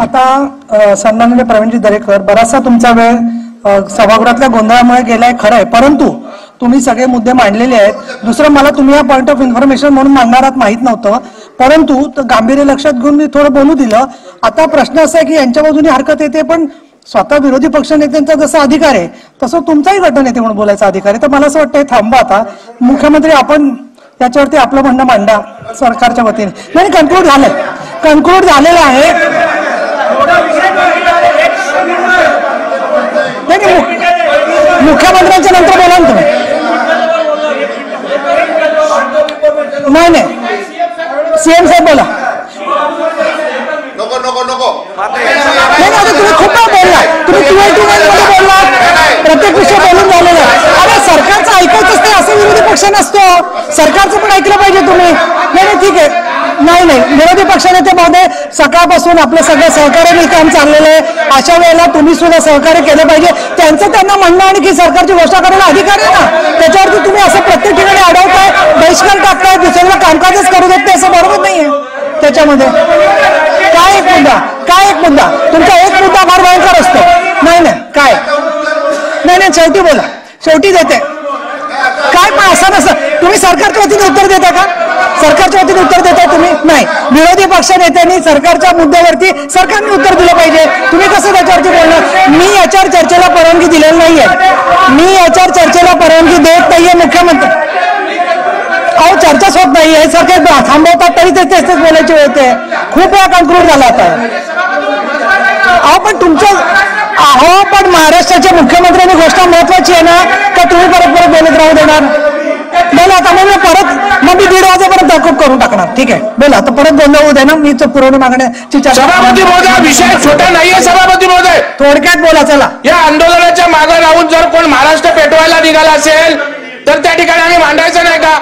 आता सन्माननीय प्रवीणजी दरेकर, बराचसा तुमचा वेळ सभागृहातल्या गोंधळामुळे गेलाय खरं आहे, परंतु तुम्ही सगळे मुद्दे मांडलेले आहेत. दुसरं, मला तुम्ही या पॉइंट ऑफ इन्फॉर्मेशन म्हणून मांडणार आहात माहित नव्हतं, परंतु गांभीर्य लक्षात घेऊन मी थोडं बोलू दिलं. आता प्रश्न असा आहे की यांच्या बाजूने हरकत येते, पण स्वतः विरोधी पक्षनेत्यांचा जसा अधिकार आहे तसं तुमचाही गटनेते म्हणून बोलायचा अधिकार आहे. तर मला असं वाटतं थांबा, आता मुख्यमंत्री आपण याच्यावरती आपलं म्हणणं मांडा सरकारच्या वतीने. नाही, कन्क्लूड झालेलं आहे. मुख्यमंत्र्यांच्या नंतर बोला ना तुम्ही. नाही, सीएम साहेब बोला. तुम्ही खूप बोलला, तुम्ही 289 मध्ये बोलला, प्रत्येक विषय बोलून झालेला. अरे सरकारचं ऐकायचंच नाही असं विरोधी पक्ष नसतो, सरकारचं पण ऐकलं पाहिजे तुम्ही. नाही ठीक आहे. नाही, विरोधी पक्षनेते महोदय, सकाळपासून आपलं सगळं सहकार्याने काम चाललेलं आहे. अशा वेळेला तुम्ही सुद्धा सहकार्य केलं पाहिजे. त्यांचं त्यांना म्हणणं आणि की सरकारची घोषणा करायला अधिकार आहे ना, त्याच्यावरती तुम्ही असं प्रत्येक ठिकाणी अडवताय, बहिष्कार टाकताय, दुसऱ्याला कामकाजच करू देत नाही, असं बरोबर नाहीये. त्याच्यामध्ये काय एक मुद्दा तुमचा एक मुद्दा फार भयंकर असतो. नाही काय नाही, शेवटी बोला, शेवटी देते काय. पण असं नसतं, तुम्ही सरकारच्या वतीने उत्तर देता का? सरकारच्या वतीने उत्तर देता तुम्ही? नाही. विरोधी पक्ष नेत्यांनी सरकारच्या मुद्द्यावरती सरकारने उत्तर दिलं पाहिजे. तुम्ही कसं त्याच्यावरती बोलणार? मी याच्यावर चर्चेला परवानगी दिलेली नाहीये. मी याच्यावर चर्चेला परवानगी देत नाहीये. मुख्यमंत्री अहो चर्चाच होत नाही आहे, सरकार थांबवतात तरी तेच बोलायची होते. खूप वेळा कन्क्लूड झाला आता. अहो पण महाराष्ट्राच्या मुख्यमंत्र्यांनी घोषणा महत्वाची आहे ना, तर तुम्ही परत बोलत राहू देणार? बोला आता. मग मी 1:30 वाजेपर्यंत तहकूब करून टाकणार. ठीक आहे, बोला आता. परत गोंधळ होऊ दे ना, मी पुरवणी मागण्याची चर्चा. सभापती महोदय, विषय छोटा नाहीये. सभापती महोदय, थोडक्यात बोला. चला, या आंदोलनाच्या मागे राहून जर कोण महाराष्ट्र पेटवायला निघाला असेल तर त्या ठिकाणी आम्ही मांडायचं नाही का?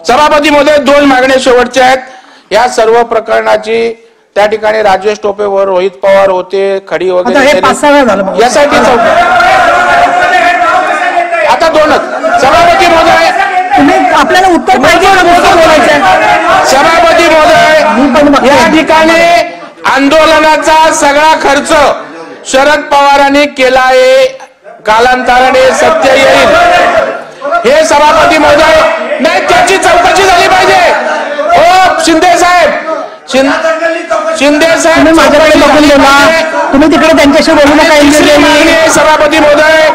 सभापती महोदय, 2 मागण्या शेवटच्या आहेत. या सर्व प्रकरणाची त्या ठिकाणी राजेश टोपेवर रोहित पवार होते, खडी वगैरे, यासाठी आता 2च. सभापती महोदय, आपल्याला उत्तर पाहिजे. सभापती महोदय, या ठिकाणी आंदोलनाचा सगळा खर्च शरद पवारांनी केला आहे, कालांतराने सत्य येईल. हे सभापती महोदय, नाही त्याची चौकशी झाली पाहिजे. हो शिंदे साहेब, माझ्याकडे बघून बोला, तुम्ही तिकडे त्यांच्याशी बोलू नका. सभापती महोदय,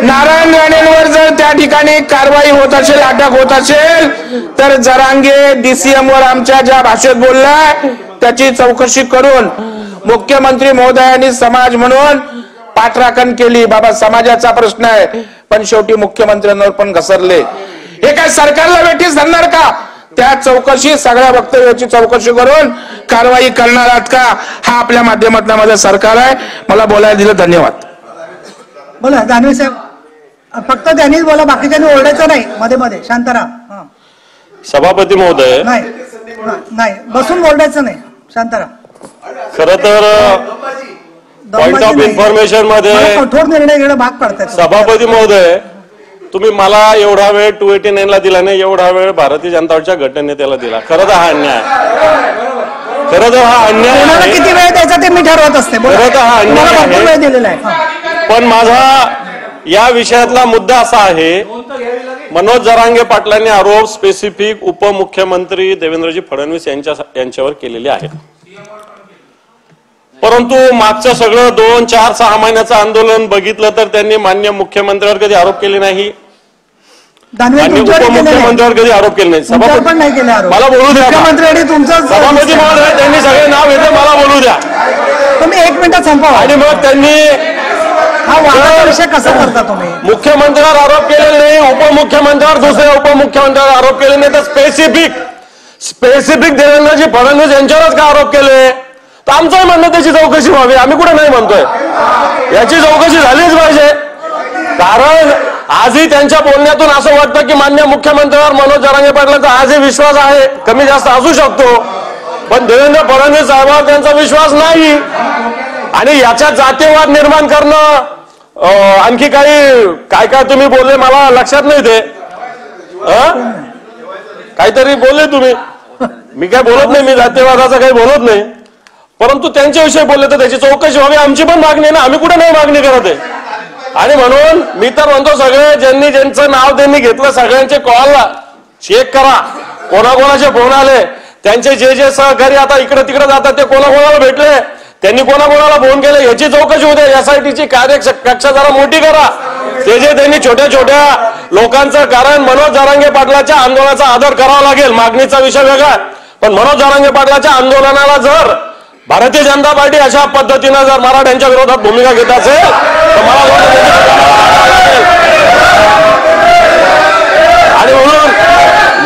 नारायण राणेंवर जर त्या ठिकाणी कारवाई होत असेल, अटक होत असेल, तर जरांगे DCM वर आमच्या ज्या भाषेत बोललाय त्याची चौकशी करून मुख्यमंत्री महोदयांनी समाज म्हणून पाठराखण केली. बाबा समाजाचा प्रश्न आहे, पण शेवटी मुख्यमंत्र्यांवर पण घसरले. हे काय सरकारला वेठीस धरणार का? त्या चौकशी, सगळ्या वक्तव्याची चौकशी करून कारवाई करणार आहात का? हा आपल्या माध्यमातून माझं सरकार आहे. मला बोलायला दिलं, धन्यवाद. बोला दानवे साहेब, फक्त त्यांनीच बोला, बाकीच्यांनी ओरडायचं नाही. मध्ये शांत राहा. सभापती महोदय, नाही बसून ओरडायचं नाही, शांत राहा. खरं तर पॉइंट ऑफ इन्फॉर्मेशन मध्ये कठोर निर्णय घेणं भाग पडतात. सभापती महोदय, तुम्ही मला एवढा वेळ 289 ला दिला नाही, एवढा वेळ भारतीय जनता पक्षाच्या गटनेत्याला दिला. खरं तर हा अन्याय, खरं तर हा अन्याय. किती वेळ द्यायचा ते मी ठरवत असते. खरं तर हा अन्याय दिलेला आहे. पण माझा या विषयातला मुद्दा असा आहे, मनोज जरांगे पाटलांनी आरोप स्पेसिफिक उपमुख्यमंत्री देवेंद्रजी फडणवीस यांच्यावर केलेले आहेत. परंतु मागचं सगळं 2, 4, 6 महिन्याचं आंदोलन बघितलं तर त्यांनी मान्य मुख्यमंत्र्यावर कधी आरोप केले नाही, मान्य उपमुख्यमंत्र्यावर कधी आरोप केले नाही. सभापती मला बोलू द्या. सभापती महोदय, त्यांनी सगळे नाव घेतलं, मला बोलू द्या. तुम्ही 1 मिनिटात संपवा. आणि मग त्यांनी विषय कसा करता तुम्ही? मुख्यमंत्र्यावर आरोप केलेले नाही, उपमुख्यमंत्र्यावर, दुसऱ्या उपमुख्यमंत्र्यावर आरोप केले नाही, तर स्पेसिफिक देवेंद्रजी फडणवीस यांच्यावरच का आरोप केले? तर आमचंही म्हणणं त्याची चौकशी व्हावी. आम्ही कुठे नाही म्हणतोय, याची चौकशी झालीच पाहिजे. कारण आजही त्यांच्या बोलण्यातून असं वाटतं की मान्य मुख्यमंत्र्यावर मनोज जरांगे पाटलांचा आजही विश्वास आहे, कमी जास्त असू शकतो, पण देवेंद्र फडणवीस साहेबांवर त्यांचा विश्वास नाही. आणि याच्यात जातीयवाद निर्माण करणं, आणखी काय तुम्ही बोलले मला लक्षात नाही. ते काहीतरी बोलले तुम्ही, मी काय बोलत नाही, मी जातीयवादाचं काही बोलत नाही. परंतु त्यांच्याविषयी बोलले तर त्याची चौकशी व्हावी, आमची पण मागणी आहे ना, आम्ही कुठे नाही मागणी करत आहे. आणि म्हणून मी तर म्हणतो सगळे ज्यांचं नाव त्यांनी घेतलं सगळ्यांचे कॉल चेक करा, कोणाकोणाचे फोन आले, त्यांचे जे सहकारी आता इकडे तिकडे जातात ते कोणाकोणाला भेटले, त्यांनी कोणाकोणाला फोन केले याची चौकशी होते. SITची कार्यकक्षा जरा मोठी करा. ते जे त्यांनी छोट्या छोट्या लोकांचं, कारण मनोज जरांगे पाटलाच्या आंदोलनाचा आदर करावा लागेल, मागणीचा विषय वेगळा, पण मनोज जरांगे पाटलाच्या आंदोलनाला जर भारतीय जनता पार्टी अशा पद्धतीनं जर मराठ्यांच्या विरोधात भूमिका घेत असेल तर मला आणि म्हणून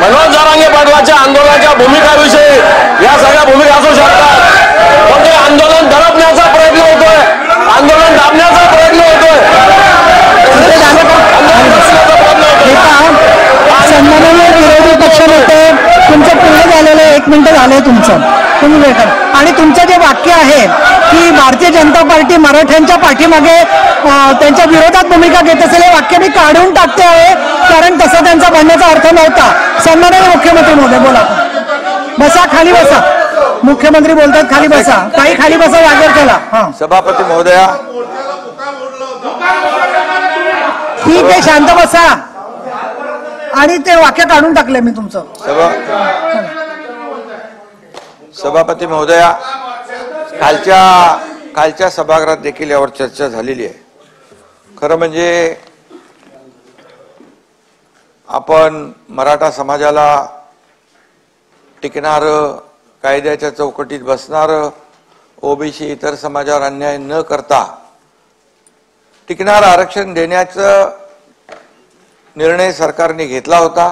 मनोज जरांगे पाटलाच्या आंदोलनाच्या भूमिकाविषयी या सगळ्या भूमिका असू शकतात, पण ते आंदोलन दडपण्याचा प्रयत्न होतोय, आंदोलन दाबण्याचा प्रयत्न होतोय. सन्माननीय विरोधी पक्षनेते, तुमचं पूर्ण झालेलं 1 मिनिट झालंय तुमचं, तुम्ही भेटा. आणि तुमचं जे वाक्य आहे की भारतीय जनता पार्टी मराठ्यांच्या पाठीमागे त्यांच्या विरोधात भूमिका घेत असेल, हे वाक्य मी काढून टाकते आहे, कारण तसा त्यांचा म्हणण्याचा अर्थ नव्हता. सन्माननीय मुख्यमंत्री महोदय बोला. बसा, खाली बसा. मुख्यमंत्री बोलतात, खाली बसा. काही खाली बसा, जागेवर चला. सभापती महोदया, ठीक आहे, शांत बसा. आणि ते वाक्य काढून टाकले मी तुमचं. सभापती महोदया, कालच्या सभागृहात देखील यावर चर्चा झालेली आहे. खरं म्हणजे आपण मराठा समाजाला टिकणार, कायद्याच्या चौकटीत बसणार, OBC इतर समाजावर अन्याय न करता टिकणार आरक्षण देण्याचा निर्णय सरकारने घेतला होता.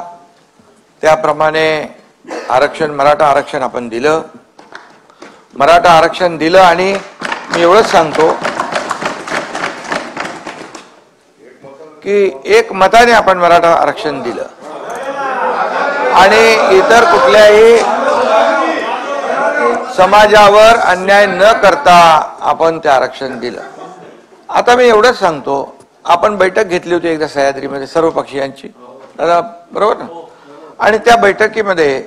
त्याप्रमाणे मराठा आरक्षण आपण दिलं. मराठा आरक्षण दिलं आणि मी एवढंच सांगतो की एक मताने आपण मराठा आरक्षण दिलं आणि इतर कुठल्याही समाजावर अन्याय न करता आपण ते आरक्षण दिलं. आता मी एवढंच सांगतो, आपण बैठक घेतली होती एकदा सह्याद्रीमध्ये सर्व पक्षीयांची, बरोबर ना, आणि त्या बैठकीमध्ये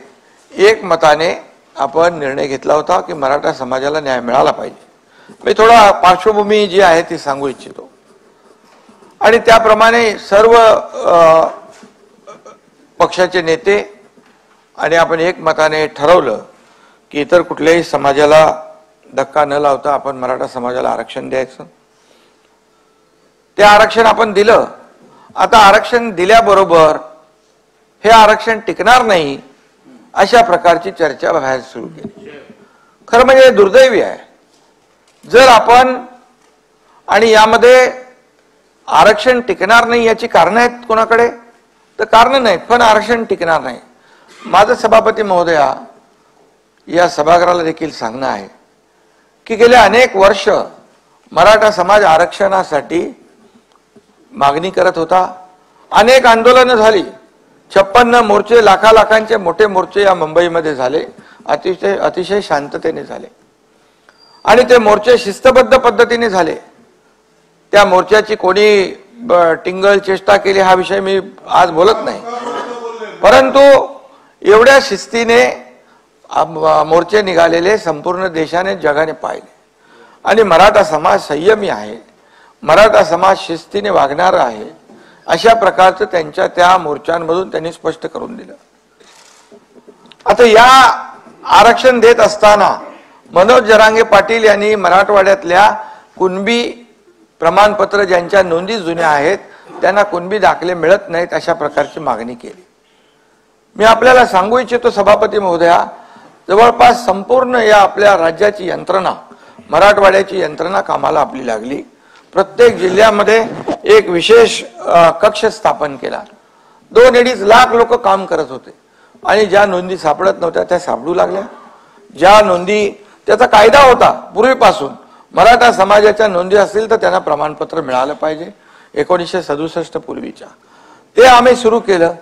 एक मताने आपण निर्णय घेतला होता की मराठा समाजाला न्याय मिळाला पाहिजे. मी थोडा पार्श्वभूमी जी आहे ती सांगू इच्छितो. आणि त्याप्रमाणे सर्व पक्षाचे नेते आणि आपण एक मताने ठरवलं की इतर कुठल्याही समाजाला धक्का न लावता आपण मराठा समाजाला आरक्षण द्यायचं. ते आरक्षण आपण दिलं. आता आरक्षण दिल्याबरोबर हे आरक्षण टिकणार नाही अशा प्रकारची चर्चा बाहेर सुरू केली. खरं म्हणजे दुर्दैवी आहे. जर आपण, आणि यामध्ये आरक्षण टिकणार नाही याची कारणं आहेत कोणाकडे, तर कारणं नाहीत, पण आरक्षण टिकणार नाही. माझं सभापती महोदया या सभागृहाला देखील सांगणं आहे की गेले अनेक वर्ष मराठा समाज आरक्षणासाठी मागणी करत होता. अनेक आंदोलनं झाली, 56 मोर्चे, लाखांचे मोठे मोर्चे या मुंबईमध्ये झाले, अतिशय शांततेने झाले आणि ते मोर्चे शिस्तबद्ध पद्धतीने झाले. त्या मोर्चाची कोणी टिंगल चेष्टा केली हा विषय मी आज बोलत नाही, परंतु एवढ्या शिस्तीने मोर्चे निघालेले संपूर्ण देशाने जगाने पाहिले. आणि मराठा समाज संयमी आहे, मराठा समाज शिस्तीने वागणार आहे, अशा प्रकारचं त्यांच्या त्या मोर्चांमधून त्यांनी स्पष्ट करून दिलं. आता या आरक्षण देत असताना मनोज जरांगे पाटील यांनी मराठवाड्यातल्या कुणबी प्रमाणपत्र ज्यांच्या नोंदी जुन्या आहेत त्यांना कुणबी दाखले मिळत नाहीत अशा प्रकारची मागणी केली. मी आपल्याला सांगू इच्छितो सभापती महोदया, जवळपास संपूर्ण या आपल्या राज्याची यंत्रणा, मराठवाड्याची यंत्रणा कामाला आपली लागली. प्रत्येक जिल्ह्यामध्ये एक विशेष कक्ष स्थापन केला. 2-2.5 लाख लोक काम करत होते आणि ज्या नोंदी सापडत नव्हत्या त्या सापडू लागल्या. ज्या नोंदी, त्याचा कायदा होता पूर्वीपासून, मराठा समाजाच्या नोंदी असतील तर त्यांना प्रमाणपत्र मिळालं पाहिजे 1967 पूर्वीच्या. ते आम्ही सुरू केलं.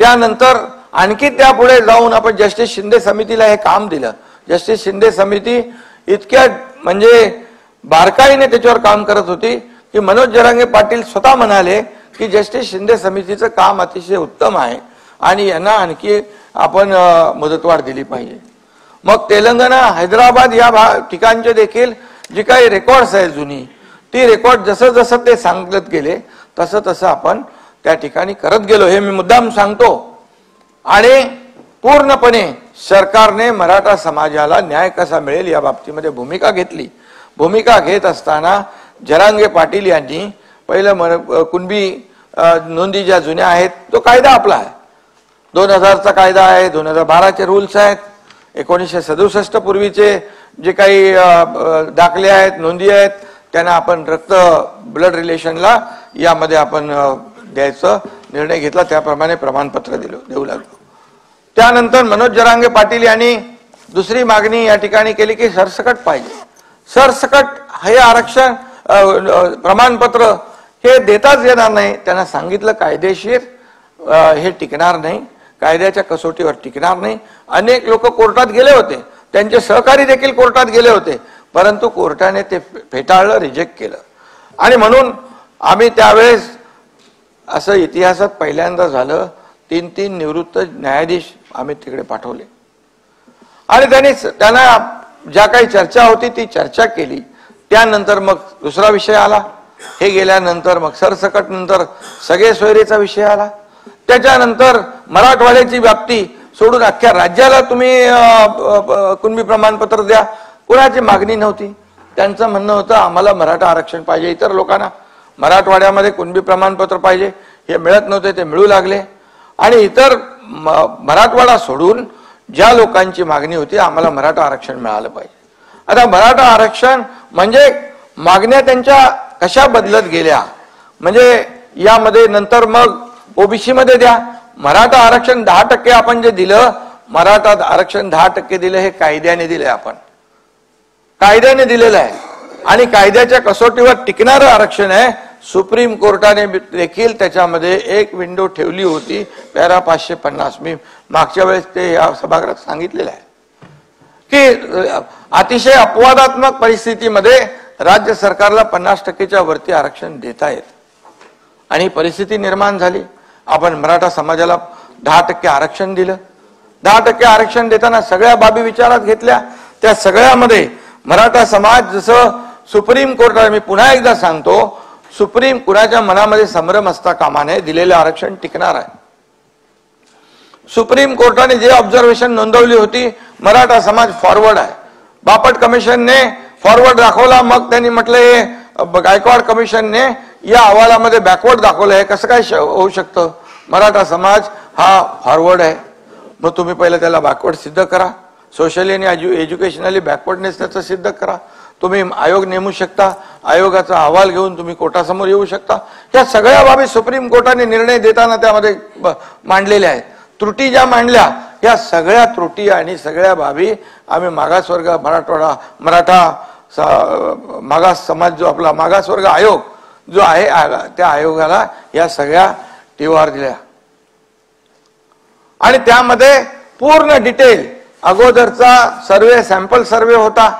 त्यानंतर आणखी त्यापुढे जाऊन आपण जस्टिस शिंदे समितीला हे काम दिलं. जस्टिस शिंदे समिती इतक्या म्हणजे बारकाईने त्याच्यावर काम करत होती की मनोज जरांगे पाटील स्वतः म्हणाले की जस्टिस शिंदे समितीचं काम अतिशय उत्तम आहे आणि यांना आणखी आपण मुदतवाढ दिली पाहिजे. मग तेलंगणा, हैदराबाद या ठिकाणचे देखील जी काही रेकॉर्ड्स आहेत जुनी, ती रेकॉर्ड जसं जसं ते सांगत गेले तसं तसं आपण त्या ठिकाणी करत गेलो, हे मी मुद्दाम सांगतो. आणि पूर्णपणे सरकारने मराठा समाजाला न्याय कसा मिळेल या बाबतीमध्ये भूमिका घेतली. भूमिका घेत असताना जरांगे पाटील यांनी पहिलं कुणबी नोंदी ज्या जुन्या आहेत तो कायदा आपला आहे, 2000चा कायदा आहे, 2012चे रूल्स आहेत, 1967 पूर्वीचे जे काही दाखले आहेत, नोंदी आहेत, त्यांना आपण ब्लड रिलेशनला यामध्ये आपण द्यायचा निर्णय घेतला, त्याप्रमाणे प्रमाणपत्र देऊ लागलो. त्यानंतर मनोज जरांगे पाटील यांनी दुसरी मागणी या ठिकाणी केली की सरसकट पाहिजे. सरसकट हे आरक्षण प्रमाणपत्र हे देताच येणार नाही. त्यांना सांगितलं कायदेशीर हे टिकणार नाही, कायद्याच्या कसोटीवर टिकणार नाही. अनेक लोक कोर्टात गेले होते, त्यांचे सहकारी देखील कोर्टात गेले होते, परंतु कोर्टाने ते फेटाळलं, रिजेक्ट केलं. आणि म्हणून आम्ही त्यावेळेस असं इतिहासात पहिल्यांदा झालं, 3 निवृत्त न्यायाधीश आम्ही तिकडे पाठवले आणि त्यांना ज्या काही चर्चा होती ती चर्चा केली. त्यानंतर मग दुसरा विषय आला, हे गेल्यानंतर मग सरसकट नंतर सगळे सोयरीचा विषय आला. त्याच्यानंतर मराठवाड्याची व्याप्ती सोडून अख्ख्या राज्याला तुम्ही कुणबी प्रमाणपत्र द्या, कुणाची मागणी नव्हती. त्यांचं म्हणणं होतं आम्हाला मराठा आरक्षण पाहिजे, इतर लोकांना मराठवाड्यामध्ये कुणबी प्रमाणपत्र पाहिजे, हे मिळत नव्हते, ते मिळू लागले. आणि इतर मराठवाडा सोडून ज्या लोकांची मागणी होती आम्हाला मराठा आरक्षण मिळालं पाहिजे. आता मराठा आरक्षण म्हणजे मागण्या त्यांच्या कशा बदलत गेल्या, म्हणजे यामध्ये नंतर मग ओबीसी मध्ये द्या, मराठा आरक्षण 10% आपण जे दिलं, मराठा आरक्षण 10% दिलं, हे कायद्याने दिलंय, आपण कायद्याने दिलेलं आहे आणि कायद्याच्या कसोटीवर टिकणारं आरक्षण आहे. सुप्रीम कोर्टाने देखील त्याच्यामध्ये एक विंडो ठेवली होती, पॅरा 550. मी मागच्या वेळेस ते या सभागृहात सांगितलेलं आहे की अतिशय अपवादात्मक परिस्थितीमध्ये राज्य सरकारला 50%च्या वरती आरक्षण देता येत आणि परिस्थिती निर्माण झाली. आपण मराठा समाजाला 10% आरक्षण दिलं. 10% आरक्षण देताना सगळ्या बाबी विचारात घेतल्या. त्या सगळ्यामध्ये मराठा समाज, जसं सुप्रीम कोर्टाने, मी पुन्हा एकदा सांगतो, सुप्रीम कुणाच्या मनामध्ये संभ्रम असता कामा नये, दिलेले आरक्षण टिकणार आहे. सुप्रीम कोर्टाने जे ऑब्झर्वेशन नोंदवली होती, मराठा समाज फॉरवर्ड आहे. बापट कमिशनने फॉरवर्ड दाखवला, मग त्यांनी म्हटलं गायकवाड कमिशनने या अहवालामध्ये बॅकवर्ड दाखवलं, आहे कसं काय होऊ शकतं, मराठा समाज हा फॉरवर्ड आहे. मग तुम्ही पहिलं त्याला बॅकवर्ड सिद्ध करा, सोशली आणि एज्युकेशनली बॅकवर्डनेस त्याचं सिद्ध करा. तुम्ही आयोग नेमू शकता, आयोगाचा अहवाल घेऊन तुम्ही कोर्टासमोर येऊ शकता. या सगळ्या बाबी सुप्रीम कोर्टाने निर्णय देताना त्यामध्ये मांडलेल्या आहेत. त्रुटी ज्या मांडल्या, या सगळ्या त्रुटी आणि सगळ्या बाबी आम्ही मागासवर्ग मराठा मागास समाज, जो आपला मागासवर्ग आयोग जो आहे, त्या आयोगाला या सगळ्या टीवार दिल्या आणि त्यामध्ये पूर्ण डिटेल अगोदरचा सर्वे, सॅम्पल सर्वे होता.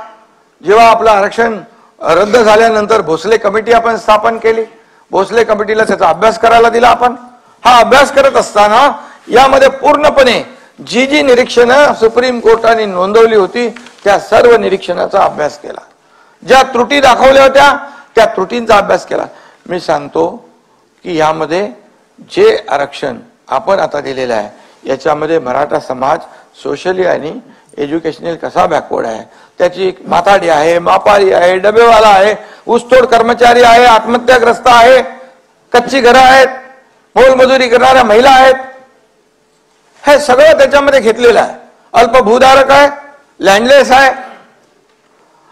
जेव्हा आपलं आरक्षण रद्द झाल्यानंतर भोसले कमिटी आपण स्थापन केली, भोसले कमिटीला त्याचा अभ्यास करायला दिला आपण. हा अभ्यास करत असताना यामध्ये पूर्णपणे जी निरीक्षणं सुप्रीम कोर्टाने नोंदवली होती त्या सर्व निरीक्षणाचा अभ्यास केला. ज्या त्रुटी दाखवल्या होत्या त्या त्रुटींचा अभ्यास केला. मी सांगतो की यामध्ये जे आरक्षण आपण आता दिलेलं आहे याच्यामध्ये मराठा समाज सोशली आणि एज्युकेशनल कसा बॅकवर्ड आहे, त्याची माथाडी आहे, मापारी आहे, डबेवाला आहे, ऊसतोड कर्मचारी आहे, आत्महत्याग्रस्त आहे, कच्ची घरं आहेत, मोलमजुरी करणाऱ्या महिला आहेत, हे सगळं त्याच्यामध्ये घेतलेलं आहे. अल्प भूधारक आहे, लँडलेस आहे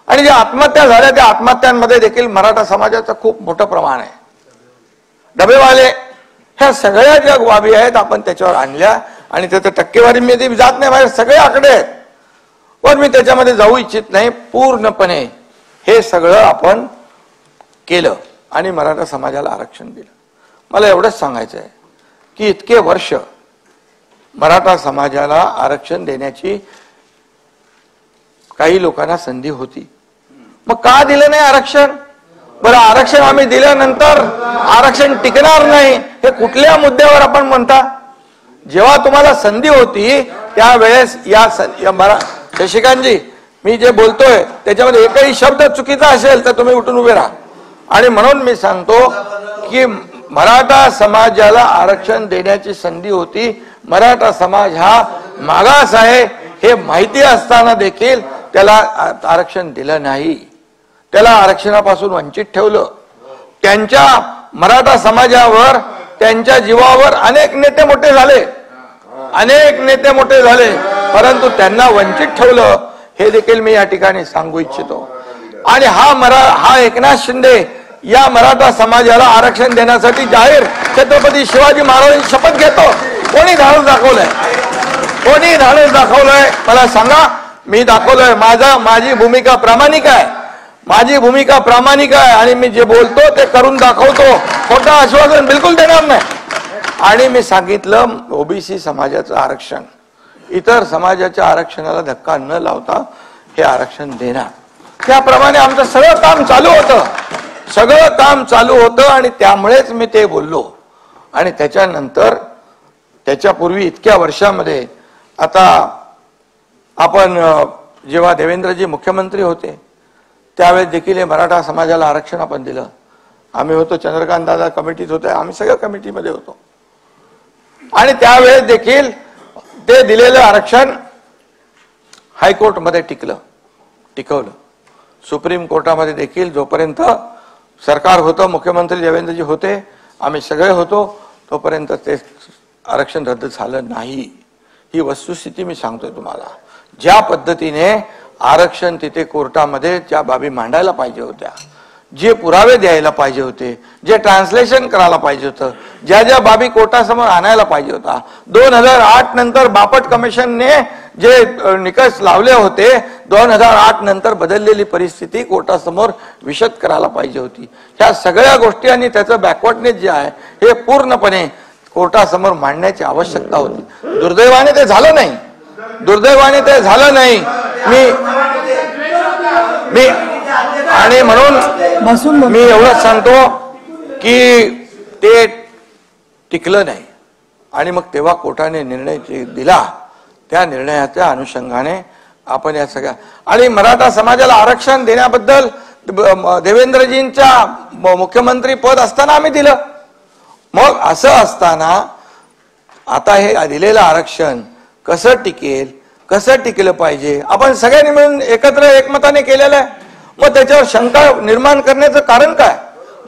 आणि ज्या आत्महत्या झाल्या त्या आत्महत्यांमध्ये देखील मराठा समाजाचं खूप मोठं प्रमाण आहे. डबेवाले, ह्या सगळ्या ज्या बाबी आहेत आपण त्याच्यावर आणल्या आणि त्याच्या टक्केवारी मी जात नाही, माझे सगळे आकडे आहेत, पण मी त्याच्यामध्ये जाऊ इच्छित नाही. पूर्णपणे हे सगळं आपण केलं आणि मराठा समाजाला आरक्षण दिलं. मला एवढंच सांगायचं आहे की इतके वर्ष मराठा समाजाला आरक्षण देण्याची काही लोकांना संधी होती, मग का दिलं नाही आरक्षण? बरं, आरक्षण आम्ही दिल्यानंतर आरक्षण टिकणार नाही हे कुठल्या मुद्द्यावर आपण म्हणता? जेव्हा तुम्हाला संधी होती त्यावेळेस शशिकांतजी, मी जे बोलतोय त्याच्यामध्ये एकही शब्द चुकीचा असेल तर तुम्ही उठून उभे राहा. आणि म्हणून मी सांगतो की मराठा समाजाला आरक्षण देण्याची संधी होती. मराठा समाज हा मागास आहे हे माहिती असताना देखील त्याला आरक्षण दिलं नाही. त्याला आरक्षणापासून वंचित ठेवलं. त्यांच्या मराठा समाजावर, त्यांच्या जीवावर अनेक नेते मोठे झाले, परंतु त्यांना वंचित ठेवलं हे देखील मी या ठिकाणी सांगू इच्छितो. आणि हा एकनाथ शिंदे या मराठा समाजाला आरक्षण देण्यासाठी जाहीर छत्रपती शिवाजी महाराजांची शपथ घेतो. कोणी धाडस दाखवलंय मला सांगा. मी दाखवलंय. माझी भूमिका प्रामाणिक आहे आणि मी जे बोलतो ते करून दाखवतो. खोटं आश्वासन बिलकुल देणार नाही. आणि मी सांगितलं ओबीसी समाजाचं आरक्षण, इतर समाजाच्या आरक्षणाला धक्का न लावता हे आरक्षण देणार. त्याप्रमाणे आमचं सगळं काम चालू होतं आणि त्यामुळेच मी ते बोललो. आणि त्याच्यानंतर त्याच्यापूर्वी इतक्या वर्षामध्ये आता आपण जेव्हा देवेंद्रजी मुख्यमंत्री होते त्यावेळेस देखील हे मराठा समाजाला आरक्षण आपण दिलं. आम्ही होतो, चंद्रकांत दादा कमिटीत होते, आम्ही सगळ्या कमिटीमध्ये होतो. आणि त्यावेळेस देखील ते दिलेलं आरक्षण हायकोर्टमध्ये टिकवलं. सुप्रीम कोर्टामध्ये देखील जोपर्यंत सरकार होतं, मुख्यमंत्री देवेंद्रजी होते, आम्ही सगळे होतो, तोपर्यंत ते आरक्षण रद्द झालं नाही. ही वस्तुस्थिती मी सांगतोय तुम्हाला. ज्या पद्धतीने आरक्षण तिथे कोर्टामध्ये ज्या बाबी मांडायला पाहिजे होत्या, जे पुरावे द्यायला पाहिजे होते, जे ट्रान्सलेशन करायला पाहिजे होतं, ज्या बाबी कोर्टासमोर आणायला पाहिजे होता, 2008 नंतर बापट कमिशनने जे निकष लावले होते, 2008 नंतर बदललेली परिस्थिती कोर्टासमोर विशद करायला पाहिजे होती. ह्या सगळ्या गोष्टी आणि त्याचं बॅकवर्डनेस जे आहे हे पूर्णपणे कोर्टासमोर मांडण्याची आवश्यकता होती. दुर्दैवाने ते झालं नाही. मी आणि म्हणून मी एवढंच सांगतो की ते टिकलं नाही. आणि मग तेव्हा कोर्टाने निर्णय दिला, त्या निर्णयाच्या अनुषंगाने आपण या सगळ्या आणि मराठा समाजाला आरक्षण देण्याबद्दल देवेंद्रजींच्या मुख्यमंत्री पद असताना आम्ही दिलं. मग असं असताना आता हे दिलेलं आरक्षण कसं टिकलं पाहिजे, आपण सगळ्यांनी मिळून एकमताने केलेलं आहे. मग त्याच्यावर शंका निर्माण करण्याचं कारण काय?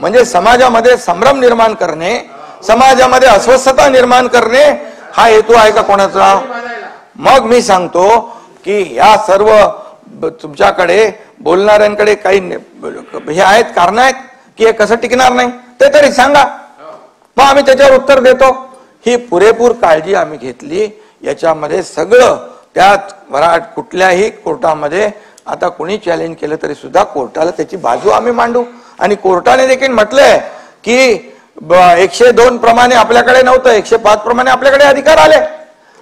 म्हणजे समाजामध्ये संभ्रम निर्माण करणे, समाजामध्ये अस्वस्थता निर्माण करणे हा हेतू आहे का कोणाचा? मग मी सांगतो की या सर्व तुमच्याकडे बोलणाऱ्यांकडे काही हे आहेत, कारण आहेत की हे कसं टिकणार नाही ते तरी सांगा, मग आम्ही त्याच्यावर उत्तर देतो. ही पुरेपूर काळजी आम्ही घेतली. याच्यामध्ये सगळं त्यात कुठल्याही कोर्टामध्ये आता कोणी चॅलेंज केलं तरी सुद्धा कोर्टाला त्याची बाजू आम्ही मांडू. आणि कोर्टाने देखील म्हटलंय की 102 प्रमाणे आपल्याकडे नव्हतं, 105 प्रमाणे आपल्याकडे अधिकार आले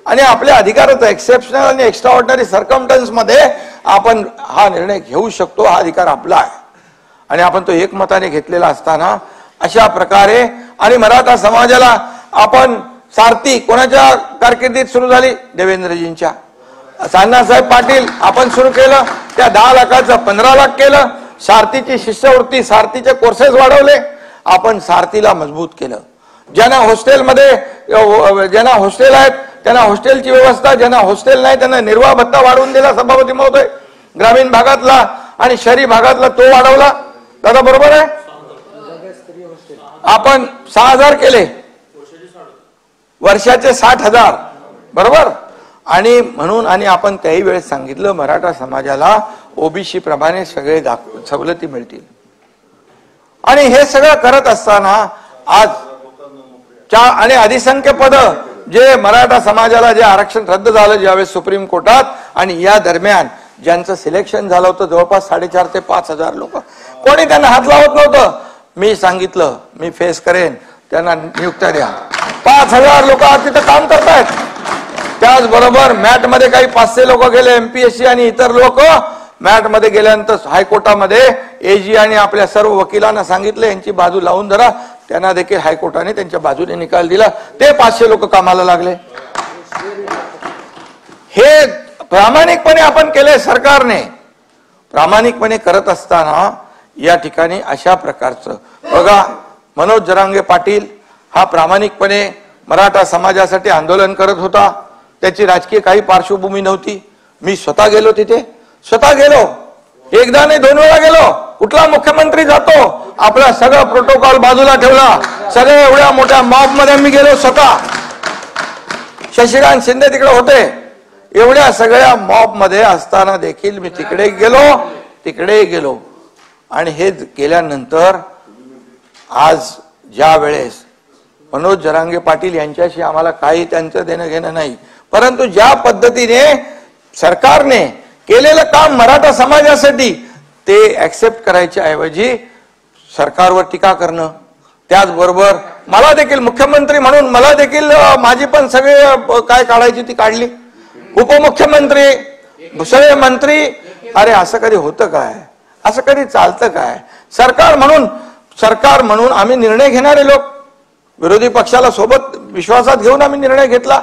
आणि आपल्या अधिकाराचा एक्सेप्शनल आणि एक्स्ट्रा ऑर्डिनरी सर्कमस्टन्स मध्ये आपण हा निर्णय घेऊ शकतो. हा अधिकार आपला आहे आणि आपण तो एकमताने घेतलेला असताना अशा प्रकारे आणि मराठा समाजाला आपण सारथी कोणाच्या कारकिर्दीत सुरू झाली? देवेंद्रजींच्या. अण्णासाहेब पाटील आपण सुरू केलं, त्या 10 लाखाचं 15 लाख केलं. सारथीची शिष्यवृत्ती, सारथीचे कोर्सेस वाढवले, आपण सारथीला मजबूत केलं. ज्यांना हॉस्टेल आहेत त्यांना हॉस्टेलची व्यवस्था, ज्यांना हॉस्टेल नाही त्यांना निर्वाह भत्ता वाढवून दिला सभापती महोदय. ग्रामीण भागातला आणि शहरी भागातला तो वाढवला. दादा बरोबर आहे. आपण 6,000 केले, वर्षाचे 60,000 बरोबर. आणि म्हणून आणि आपण त्याही वेळेस सांगितलं मराठा समाजाला ओबीसी प्रमाणे सगळे सवलती मिळतील. आणि हे सगळं करत असताना आज आणि अधिसंख्य पद जे मराठा समाजाला जे आरक्षण रद्द झालं ज्यावेळेस सुप्रीम कोर्टात, आणि या दरम्यान ज्यांचं सिलेक्शन झालं होतं जवळपास 4,500 ते 5,000 लोक, कोणी त्यांना हात लावत नव्हतं. मी सांगितलं मी फेस करेन, त्यांना नियुक्त्या द्या. 5,000 लोक तिथं काम करतायत. त्याचबरोबर मॅट मध्ये काही 500 लोक गेले, एमपीएससी आणि इतर लोक मॅट मध्ये गेल्यानंतर हायकोर्टामध्ये एजी आणि आपल्या सर्व वकिलांना सांगितलं यांची बाजू लावून धरा. त्यांना देखील हायकोर्टाने त्यांच्या बाजूने निकाल दिला. ते 500 लोक कामाला लागले. हे प्रामाणिकपणे आपण केले, सरकारने प्रामाणिकपणे करत असताना या ठिकाणी अशा प्रकारचं बघा, मनोज जरांगे पाटील हा प्रामाणिकपणे मराठा समाजासाठी आंदोलन करत होता. त्याची राजकीय काही पार्श्वभूमी नव्हती. मी स्वतः गेलो तिथे, स्वतः गेलो, एकदा नाही 2 वेळा गेलो. कुठला मुख्यमंत्री जातो, आपला सगळं प्रोटोकॉल बाजूला ठेवला, सगळे एवढ्या मोठ्या मॉब मध्ये मी गेलो स्वतः. शशिकांत शिंदे तिकडे होते. एवढ्या सगळ्या मॉब मध्ये असताना देखील मी तिकडे गेलो आणि हे केल्यानंतर आज ज्या वेळेस मनोज जरांगे पाटील यांच्याशी आम्हाला काही त्यांचं देणं घेणं नाही, परंतु ज्या पद्धतीने सरकारने केलेलं काम मराठा समाजासाठी ते ऍक्सेप्ट करायच्या ऐवजी सरकारवर टीका करणं, त्याचबरोबर मला देखील मुख्यमंत्री म्हणून मला देखील माझी पण सगळे काय काढायची ती काढली, उपमुख्यमंत्री सगळे मंत्री. अरे असं कधी होतं काय, असं कधी चालतं काय? सरकार म्हणून आम्ही निर्णय घेणारे लोक, विरोधी पक्षाला सोबत विश्वासात घेऊन आम्ही निर्णय घेतला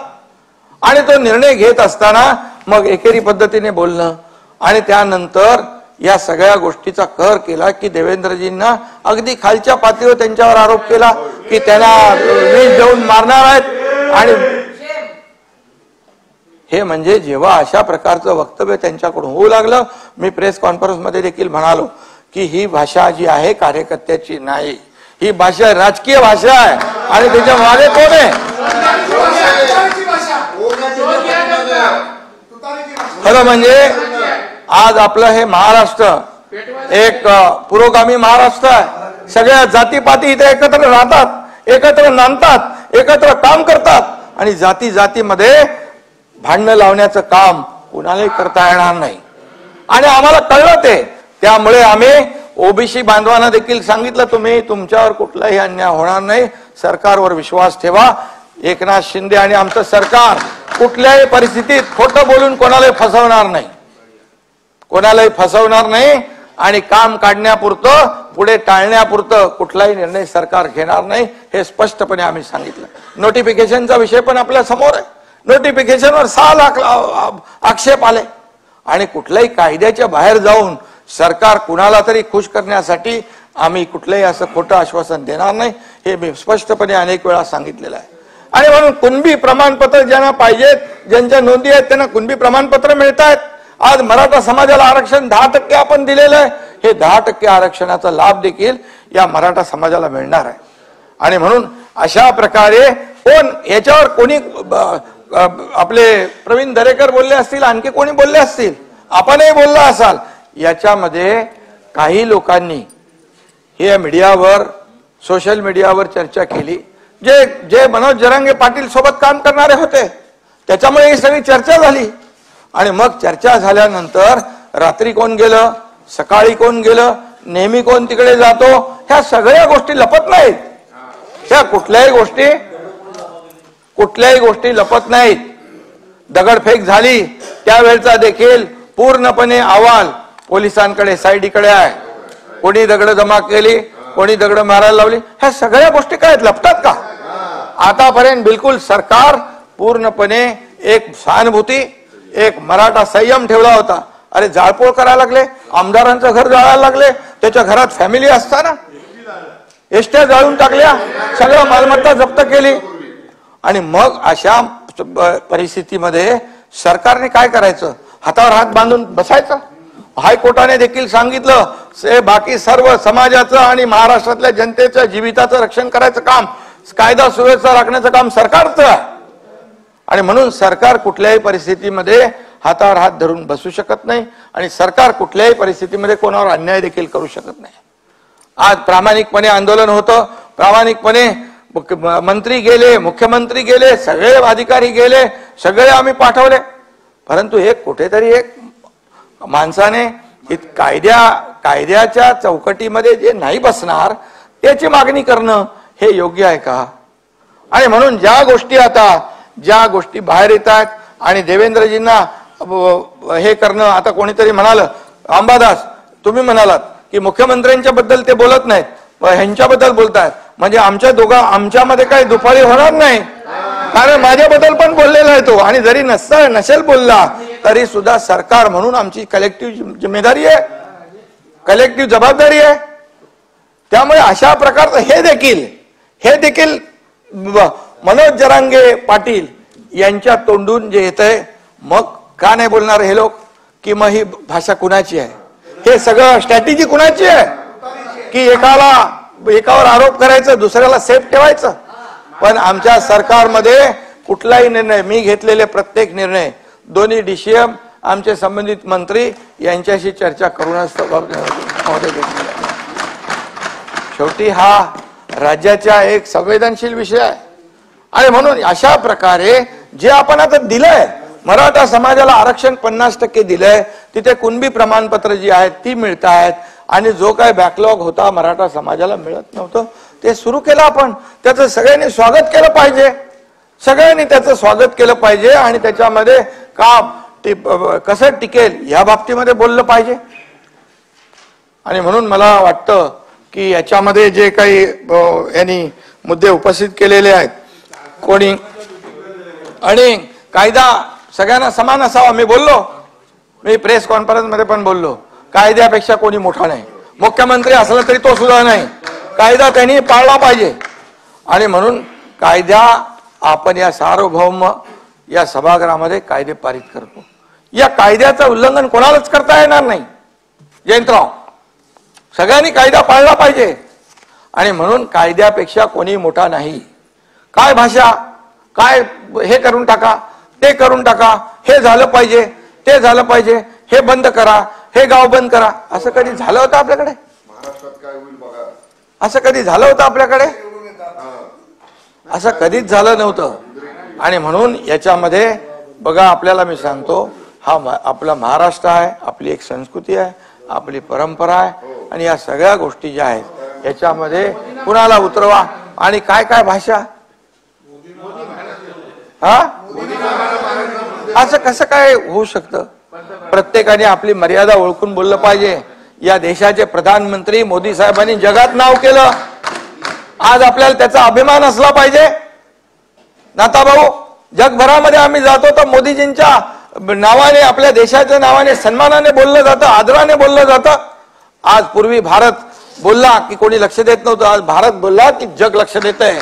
आणि तो निर्णय घेत असताना मग एकेरी पद्धतीने बोलणं आणि त्यानंतर या सगळ्या गोष्टीचा कहर केला की देवेंद्रजींना अगदी खालच्या पातळीवर त्यांच्यावर आरोप केला की त्यांना विष देऊन मारणार आहेत. आणि हे म्हणजे जेव्हा अशा प्रकारचं वक्तव्य त्यांच्याकडून होऊ लागलं, मी प्रेस कॉन्फरन्स मध्ये देखील म्हणालो की ही भाषा जी आहे कार्यकर्त्याची नाही, ही भाषा राजकीय भाषा आहे आणि त्याच्या मागे कोण आहे? खरं म्हणजे आज आपलं हे महाराष्ट्र एक पुरोगामी महाराष्ट्र आहे. सगळ्या जातीपाती इथे एकत्र राहतात, एकत्र नांदतात, एकत्र काम करतात आणि जातीमध्ये भांडणं लावण्याचं काम कुणालाही करता येणार नाही. आणि आम्हाला कळलं ते, त्यामुळे आम्ही ओबीसी बांधवांना देखील सांगितलं तुम्ही तुमच्यावर कुठलाही अन्याय होणार नाही, सरकारवर विश्वास ठेवा. एकनाथ शिंदे आणि आमचं सरकार कुठल्याही परिस्थितीत खोटं बोलून कोणालाही फसवणार नाही आणि काम काढण्यापुरतं पुढे टाळण्यापुरतं कुठलाही निर्णय सरकार घेणार नाही, हे स्पष्टपणे आम्ही सांगितलं. नोटिफिकेशनचा विषय पण आपल्या समोर आहे. नोटिफिकेशनवर 6 लाख आक्षेप आले आणि कुठल्याही कायद्याच्या बाहेर जाऊन सरकार कुणाला तरी खुश करण्यासाठी आम्ही कुठलंही असं खोटं आश्वासन देणार नाही, हे मी स्पष्टपणे अनेक वेळा सांगितलेलं आहे. आणि म्हणून कुणबी प्रमाणपत्र ज्यांना पाहिजेत, ज्यांच्या नोंदी आहेत त्यांना कुणबी प्रमाणपत्र मिळत आहेत. आज मराठा समाजाला आरक्षण 10% आपण दिलेलं आहे. हे 10% आरक्षणाचा लाभ देखील या मराठा समाजाला मिळणार आहे. आणि म्हणून अशा प्रकारे याच्यावर कोणी आपले प्रवीण दरेकर बोलले असतील, आणखी कोणी बोलले असतील, आपणही बोलला असाल, याच्यामध्ये काही लोकांनी हे मीडियावर सोशल मीडियावर चर्चा केली, जे मनोज जरांगे पाटील सोबत काम करणारे होते, त्याच्यामुळे ही सगळी चर्चा झाली. आणि मग चर्चा झाल्यानंतर रात्री कोण गेलं, सकाळी कोण गेलं, नेहमी कोण तिकडे जातो, ह्या सगळ्या गोष्टी लपत नाहीत. त्या कुठल्याही गोष्टी लपत नाहीत. दगडफेक झाली त्यावेळचा देखील पूर्णपणे अहवाल पोलिसांकडे साईडीकडे आहे. कोणी दगड जमा केली, कोणी दगड मारायला लावली, ह्या सगळ्या गोष्टी काय लपतात का? आतापर्यंत बिलकुल सरकार पूर्णपणे एक सहानुभूती, एक मराठा संयम ठेवला होता. अरे जाळपोळ करायला लागले, आमदारांचं घर जाळायला लागले, त्याच्या घरात फॅमिली असताना एसट्या जाळून टाकल्या, सगळं मालमत्ता जप्त केली. आणि मग अशा परिस्थितीमध्ये सरकारने काय करायचं? हातावर हात बांधून बसायचं? हायकोर्टाने देखील सांगितलं बाकी सर्व समाजाचं आणि महाराष्ट्रातल्या जनतेच्या जीविताचं रक्षण करायचं काम, कायदा सुव्यवस्था राखण्याचं काम सरकारचं आहे. आणि म्हणून सरकार कुठल्याही परिस्थितीमध्ये हातावर हात धरून बसू शकत नाही आणि सरकार कुठल्याही परिस्थितीमध्ये कोणावर अन्याय देखील करू शकत नाही. आज प्रामाणिकपणे आंदोलन होतं, प्रामाणिकपणे मंत्री गेले, मुख्यमंत्री गेले, सगळे अधिकारी गेले, सगळे आम्ही पाठवले. परंतु एक कुठेतरी एक माणसाने कायद्याच्या चौकटीमध्ये जे नाही बसणार त्याची मागणी करणं हे योग्य आहे का? आणि म्हणून ज्या गोष्टी बाहेर येत आहेत आणि देवेंद्रजींना हे करणं, आता कोणीतरी म्हणालं, अंबादास तुम्ही म्हणालात की मुख्यमंत्र्यांच्या बद्दल ते बोलत नाहीत, ह्यांच्याबद्दल बोलतायत, म्हणजे आमच्यामध्ये काही दुपारी होणार नाही. कारण माझ्याबद्दल पण बोललेला आहे तो, आणि जरी नसेल बोलला तरी सुद्धा सरकार म्हणून आमची कलेक्टिव्ह जिम्मेदारी आहे, कलेक्टिव्ह जबाबदारी आहे. त्यामुळे अशा प्रकारचं हे देखील मनोज जरांगे पाटील यांच्या तोंडून जे येतंय, मग का नाही बोलणार हे लोक की मग ही भाषा कुणाची आहे, हे सगळं स्ट्रॅटेजी कुणाची आहे की एकावर आरोप करायचं, दुसऱ्याला सेफ ठेवायचं. पण आमच्या सरकारमध्ये कुठलाही निर्णय, मी घेतलेले प्रत्येक निर्णय दोन्ही DCM आमचे संबंधित मंत्री यांच्याशी चर्चा करूनच शेवटी हा राज्याचा एक संवेदनशील विषय आहे. आणि म्हणून अशा प्रकारे जे आपण आता दिलंय, मराठा समाजाला आरक्षण 50% दिलंय, तिथे कुणबी प्रमाणपत्र जी आहेत ती मिळत आहेत. आणि जो काय बॅकलॉग होता मराठा समाजाला मिळत नव्हतं ते सुरू केलं आपण. त्याचं सगळ्यांनी स्वागत केलं पाहिजे, सगळ्यांनी त्याचं स्वागत केलं पाहिजे. आणि त्याच्यामध्ये कसं टिकेल या बाबतीमध्ये बोललं पाहिजे. आणि म्हणून मला वाटतं की याच्यामध्ये जे काही यांनी मुद्दे उपस्थित केलेले आहेत कोणी, आणि कायदा सगळ्यांना समान असावा. मी प्रेस कॉन्फरन्स मध्ये पण बोललो, कायद्यापेक्षा कोणी मोठा नाही. मुख्यमंत्री असला तरी तो सुद्धा नाही, कायदा त्यांनी पाळला पाहिजे. आणि म्हणून कायदा आपण या सार्वभौम या सभागृहामध्ये कायदे पारित करतो. या कायद्याचं उल्लंघन कोणालाच करता येणार नाही. जयंतराव, सगळ्यांनी कायदा पाळला पाहिजे. आणि म्हणून कायद्यापेक्षा कोणी मोठा नाही. काय भाषा, काय हे करून टाका, ते करून टाका, हे झालं पाहिजे, ते झालं पाहिजे, हे बंद करा, हे गाव बंद करा, असं कधी झालं होतं आपल्याकडे? असं कधी झालं होतं आपल्याकडे? असं कधीच झालं नव्हतं. आणि म्हणून याच्यामध्ये बघा, आपल्याला मी सांगतो, हा आपला महाराष्ट्र आहे, आपली एक संस्कृती आहे, आपली परंपरा आहे. आणि या सगळ्या गोष्टी ज्या आहेत याच्यामध्ये कुणाला उतरवा. आणि काय काय भाषा, हा असं कसं काय होऊ शकतं? प्रत्येकाने आपली मर्यादा ओळखून बोललं पाहिजे. या देशाचे प्रधानमंत्री मोदी साहेबांनी जगात नाव केलं, आज आपल्याला त्याचा अभिमान असला पाहिजे. नाताभाऊ, जगभरामध्ये आम्ही जातो तर मोदीजींच्या नावाने, आपल्या देशाच्या नावाने सन्मानाने बोललं जातं, आदराने बोललं जातं. आज पूर्वी भारत बोलला की कोणी लक्ष देत नव्हतं, आज भारत बोलला की जग लक्ष देत आहे.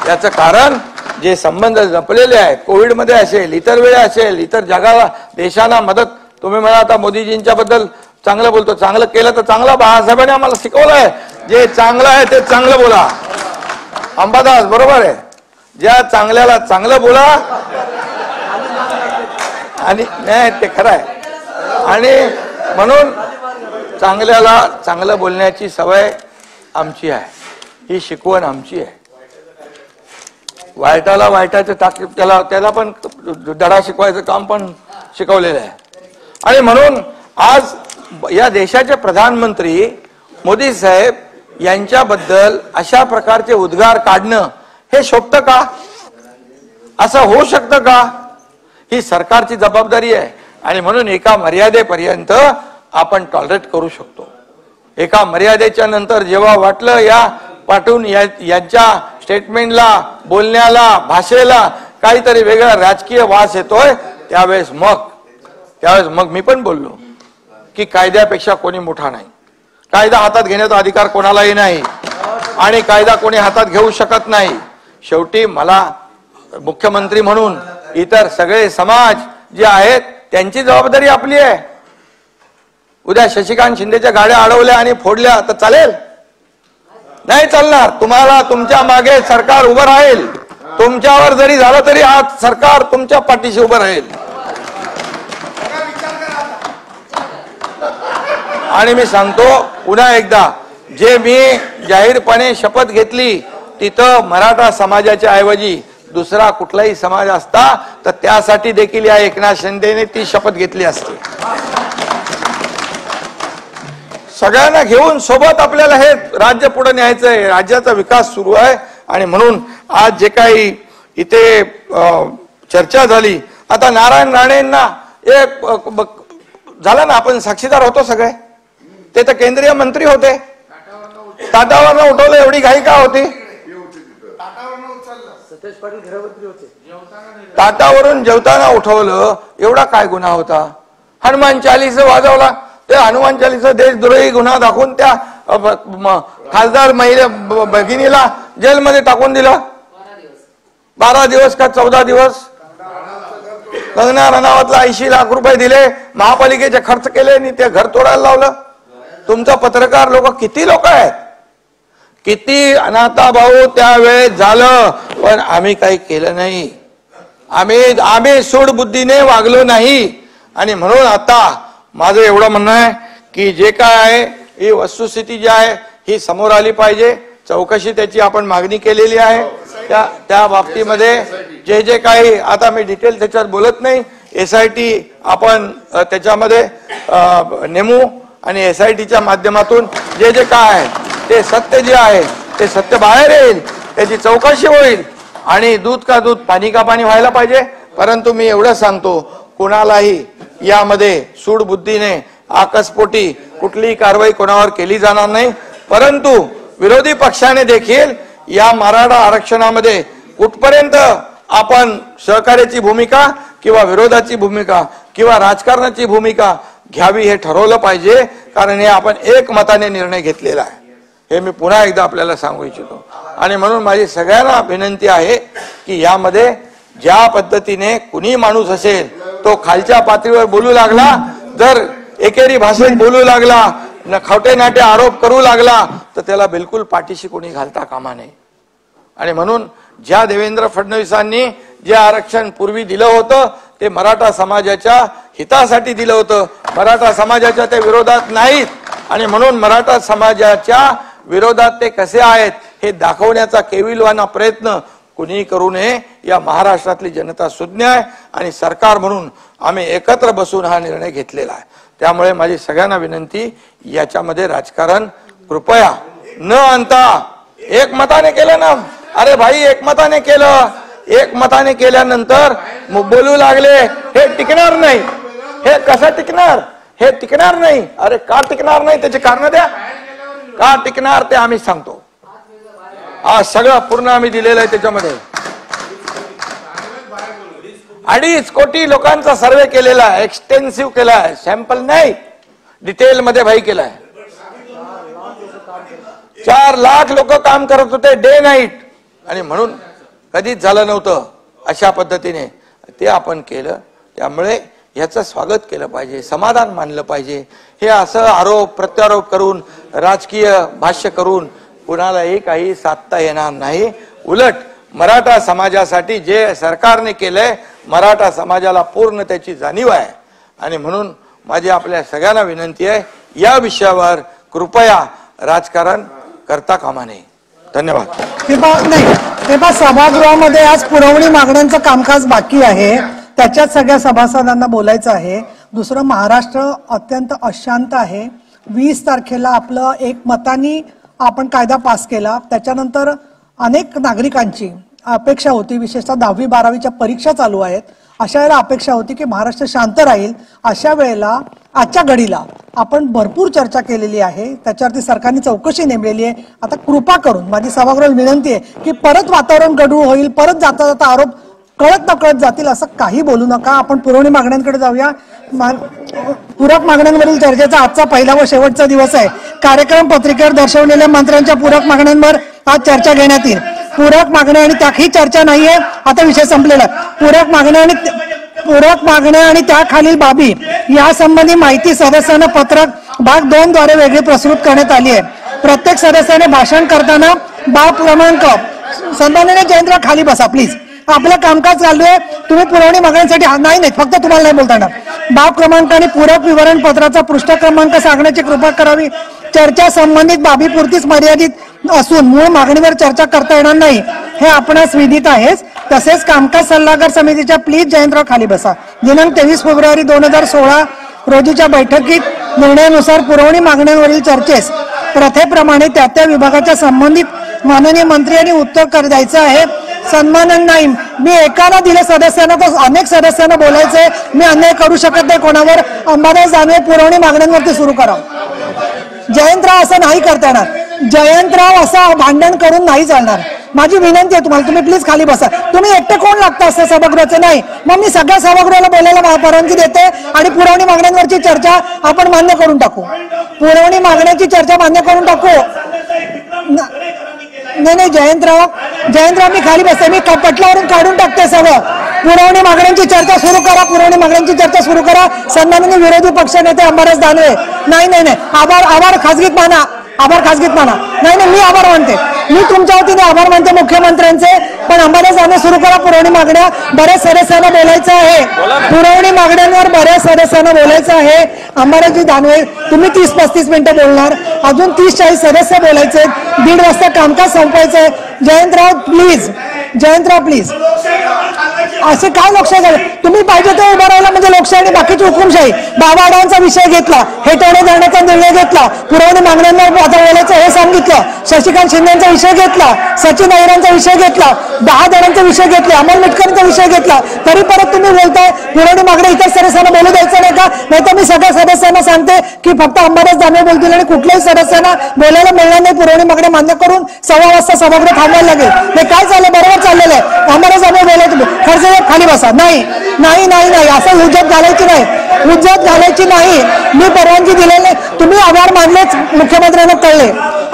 याचं कारण जे संबंध जपलेले आहेत, कोविडमध्ये असेल, इतर वेळा असेल, इतर जगाला देशांना मदत. तुम्ही म्हणा आता मोदीजींच्या बद्दल चांगलं बोलतो, चांगलं केलं तर चांगलं, बाळासाहेबांनी आम्हाला शिकवलंय, जे चांगलं आहे ते चांगलं बोला. अंबादास बरोबर आहे, ज्या चांगल्याला चांगलं बोला. आणि नाही ते खरं आहे. आणि म्हणून चांगल्याला चांगलं बोलण्याची सवय आमची आहे, ही शिकवण आमची आहे. वाईटाला वाईटाचं त्याला पण धडा शिकवायचं काम पण शिकवलेलं आहे. आणि म्हणून आज या देशाचे प्रधानमंत्री मोदी साहेब यांच्याबद्दल अशा प्रकारचे उद्गार काढणं हे शोभतं का? असं होऊ शकतं का? ही सरकारची जबाबदारी आहे. आणि म्हणून एका मर्यादेपर्यंत आपण टॉलरेट करू शकतो. एका मर्यादेच्या नंतर जेव्हा वाटलं या पाठवून यांच्या स्टेटमेंटला, बोलण्याला, भाषेला काहीतरी वेगळा राजकीय वास येतोय, त्यावेळेस मग मी पण बोललो की कायद्यापेक्षा कोणी मोठा नाही. कायदा हातात घेण्याचा अधिकार कोणालाही नाही आणि कायदा कोणी हातात घेऊ शकत नाही. शेवटी मला मुख्यमंत्री म्हणून इतर सगळे समाज जे आहेत त्यांची जबाबदारी आपली आहे. उद्या शशिकांत शिंदेच्या गाड्या अडवल्या आणि फोडल्या तर चालेल? नाही चालणार. तुम्हाला तुमच्या मागे सरकार उभं राहील. तुमच्यावर जरी झालं तरी आज सरकार तुमच्या पाठीशी उभं राहील. आणि मी सांगतो पुन्हा एकदा, जे मी जाहीरपणे शपथ घेतली तिथं मराठा समाजाच्या ऐवजी दुसरा कुठलाही समाज असता तर त्यासाठी देखील या एकनाथ शिंदेने ती शपथ घेतली असती. सगळ्यांना घेऊन सोबत आपल्याला हे राज्य पुढे न्यायचंय. राज्याचा विकास सुरू आहे. आणि म्हणून आज जे काही इथे चर्चा झाली, आता नारायण राणेंना एक झालं ना, आपण साक्षीदार होतो सगळे. ते तर केंद्रीय मंत्री होते, ताटावरनं उठवलं. एवढी घाई का होती? ताटावरून जेवताना उठवलं, एवढा काय गुन्हा होता? हनुमान चालीस वाजवला, ते हनुमान चालीस देशद्रोही गुन्हा दाखवून त्या खासदार महिला भगिनीला जेलमध्ये टाकून दिलं. 12 दिवस का 14 दिवस. कंगना रनावतला 80 लाख रुपये दिले, महापालिकेचे खर्च केले आणि ते घर तोडायला लावलं. तुमचा पत्रकार लोक किती लोक आहेत, किती अनाथा भाऊ त्यावेळेस झालं, पण आम्ही काही केलं नाही. आम्ही सूडबुद्धीने वागलो नाही. आणि म्हणून आता माझं एवढं म्हणणं आहे की जे काय आहे ही वस्तुस्थिती जी आहे ही समोर आली पाहिजे. चौकशी त्याची आपण मागणी केलेली आहे. त्या बाबतीमध्ये जे जे काही आता मी डिटेल त्याच्यात बोलत नाही. SIT आपण त्याच्यामध्ये नेमू आणि SITच्या माध्यमातून जे जे काय आहे ते सत्य जे आहे ते सत्य बाहेर येईल, त्याची चौकशी होईल आणि दूध का दूध पाणी का पाणी व्हायला पाहिजे. परंतु मी एवढं सांगतो, कोणालाही यामध्ये सूडबुद्धीने आकस्पोटी कुठलीही कारवाई कोणावर केली जाणार नाही. परंतु विरोधी पक्षाने देखील या मराठा आरक्षणामध्ये कुठपर्यंत आपण सहकार्याची भूमिका किंवा विरोधाची भूमिका किंवा राजकारणाची भूमिका घ्यावी हे ठरवलं पाहिजे. कारण हे आपण एकमताने निर्णय घेतलेला आहे, हे मी पुन्हा एकदा आपल्याला सांगू इच्छितो. आणि म्हणून माझी सगळ्यांना विनंती आहे की यामध्ये ज्या पद्धतीने कुणी माणूस असेल तो खालच्या पातळीवर बोलू लागला, जर एकेरी भाषेत बोलू लागला, खोटे नाटे आरोप करू लागला, तर त्याला बिलकुल पाठीशी कोणी घालता कामा नये. आणि म्हणून ज्या देवेंद्र फडणवीसांनी जे आरक्षण पूर्वी दिलं होतं ते मराठा समाजाच्या हितासाठी दिलं होतं, मराठा समाजाच्या ते विरोधात नाहीत. आणि म्हणून मराठा समाजाच्या विरोधात ते कसे आहेत हे दाखवण्याचा केविलवाना प्रयत्न कुणी करू नये. या महाराष्ट्रातली जनता सुज्ञ आहे आणि सरकार म्हणून आम्ही एकत्र बसून हा निर्णय घेतलेला आहे. त्यामुळे माझी सगळ्यांना विनंती, याच्यामध्ये राजकारण कृपया न आणता एकमताने केलं ना. अरे भाई, एकमताने केलं, एकमताने केल्यानंतर बोलू लागले हे टिकणार नाही. हे कसं टिकणार? हे टिकणार नाही. अरे का टिकणार नाही त्याचे कारण द्या. का टिकणार ते आम्ही सांगतो. आज सगळं पूर्ण आम्ही दिलेलं आहे. त्याच्यामध्ये 2.5 कोटी लोकांचा सर्वे केलेला आहे, एक्सटेन्सिव्ह केला आहे, सॅम्पल नाही, डिटेल मध्ये भाई केलाय. 4 लाख लोक काम करत होते डे नाईट. आणि म्हणून कधीच झालं नव्हतं अशा पद्धतीने ते आपण केलं. त्यामुळे याचं स्वागत केलं पाहिजे, समाधान मानलं पाहिजे. हे असं आरोप प्रत्यारोप करून राजकीय भाष्य करून कुणालाही काही साधता येणार नाही. उलट मराठा समाजासाठी जे सरकारने केलंय, मराठा समाजाला पूर्ण त्याची जाणीव आहे. आणि म्हणून माझी आपल्या सगळ्यांना विनंती आहे, या कृपया राजकारण करता कामा नये. धन्यवाद. तेव्हा सभागृहामध्ये आज पुरवणी मागण्यांचं कामकाज बाकी आहे, त्याच्यात सगळ्या सभासदांना बोलायचं आहे. दुसरं, महाराष्ट्र अत्यंत अशांत आहे. 20 तारखेला आपलं एकमताने आपण कायदा पास केला. त्याच्यानंतर अनेक नागरिकांची अपेक्षा होती, विशेषतः 10वी 12वीच्या परीक्षा चालू आहेत, अशा वेळेला अपेक्षा होती की महाराष्ट्र शांत राहील. अशा वेळेला आजच्या घडीला आपण भरपूर चर्चा केलेली आहे, त्याच्यावरती सरकारने चौकशी नेमलेली आहे. आता कृपा करून माझी सभागृहाला विनंती आहे की परत वातावरण गढूळ होईल, परत जाता जाता आरोप कळत न कळत जातील, असं काही बोलू नका. आपण पुरवणी मागण्यांकडे जाऊया. पूरक मागण्यांवरील चर्चेचा आजचा पहिला व शेवटचा दिवस आहे. कार्यक्रम पत्रिकेवर दर्शवलेल्या मंत्र्यांच्या पूरक मागण्यांवर आज चर्चा घेण्यात येईल. पूरक मागण्या आणि त्याही चर्चा नाहीये, आता विषय संपलेला. पूरक मागण्या आणि त्याखालील बाबी यासंबंधी माहिती सदस्यांना पत्रक भाग 2 द्वारे वेगळी प्रस्तुत करण्यात आली आहे. प्रत्येक सदस्याने भाषण करताना बाब क्रमांक, सन्माननीय जयेंद्र खाली बसा प्लीज, आपलं कामकाज चालू आहे. तुम्ही पुरवणी मागण्यांसाठी नाही फक्त तुम्हाला नाही बोलता येणार. बाब क्रमांक आणि पूरक विवरण पत्राचा पृष्ठ क्रमांक सांगण्याची कृपा करावी. चर्चा संबंधित बाबीपुरतीच मर्यादित असून मूळ मागणीवर चर्चा करता येणार नाही हे आपणास विदित आहेच. तसेच कामकाज सल्लागार समितीच्या प्लीज जयंतराव खाली बसा दिनांक 23 फेब्रुवारी 2016 रोजीच्या बैठकीत निर्णयानुसार पुरवणी मागण्यांवरील चर्चेस प्रथेप्रमाणे त्या विभागाच्या संबंधित माननीय मंत्री यांनी उत्तर द्यायचं आहे. सन्मानन नाही, मी एकाला दिले सदस्यांना तर अनेक सदस्यांना बोलायचंय. मी अन्याय करू शकत नाही कोणावर. अंबादास दानवे पुरवणी मागण्यांवरती सुरू करा. जयंतराव असं नाही करता येणार. जयंतराव असं भांडण करून नाही चालणार. माझी विनंती आहे तुम्हाला, तुम्ही प्लीज खाली बसा. तुम्ही एकटे कोण लागता असं सभागृहाचं नाही. मग मी सगळ्या सभागृहाला बोलायला परवानगी देते आणि पुरवणी मागण्यांवरची चर्चा आपण मान्य करून टाकू. पुरवणी मागण्याची चर्चा मान्य करून टाकू. नाही जयंतराव मी खाली बसते. मी पटलावरून काढून टाकते सगळं. पुरवणी मागण्यांची चर्चा सुरू करा. पुरवणी मागण्यांची चर्चा सुरू करा. सन्माननीय विरोधी पक्षनेते अंबादास दानवे. नाही आभार खासगीत माना. नाही मी आभार मानते. मी तुमच्या वतीने आभार मानते मुख्यमंत्र्यांचे. पण अंबादास दानवे सुरू करा पुरवणी मागण्या. बऱ्याच सदस्यांना बोलायचं आहे. पुरवणी मागण्यांवर बऱ्याच सदस्यांना बोलायचं आहे. अंबादासजी दानवे तुम्ही 30-35 मिनिटं बोलणार. अजून 30-40 सदस्य बोलायचे. 1:30 वाजता कामकाज संपवायचंय. जयंतराव प्लीज असे काय लोकशाही झाले. तुम्ही पाहिजे ते उभं राहिला म्हणजे लोकशाही आणि बाकीची हुकुमशाही. बाबा आढावांचा विषय घेतला, हेटवणे जाण्याचा निर्णय घेतला, पुरवणी मागण्यांवर आता बोलायचं हे सांगितलं, शशिकांत शिंदेचा विषय घेतला, सचिन अहिरांचा विषय घेतला, 10 जणांचा विषय घेतला, अमोल मिटकरींचा विषय घेतला, तरी परत तुम्ही बोलताय पुरवणी मागण्या इतर सदस्यांना बोलू द्यायचं नाही का? नाही तर मी सगळ्या सदस्यांना सांगते की फक्त अंबादास दानवे बोलतील आणि कुठल्याही सदस्यांना बोलायला मिळणार नाही. पुरवणी मागण्या मान्य करून 1:15 वाजता सभागृह थांबवायला लागेल. हे काय चाललंय? बरोबर चाललेलं आहे. अंबादास दानवे बोलायचं खर्च खाली बसा. नाही असं हुज्जत घालायची नाही. मी परवानगी दिलेली नाही. तुम्ही आभार मानलेच, मुख्यमंत्र्यांना कळले.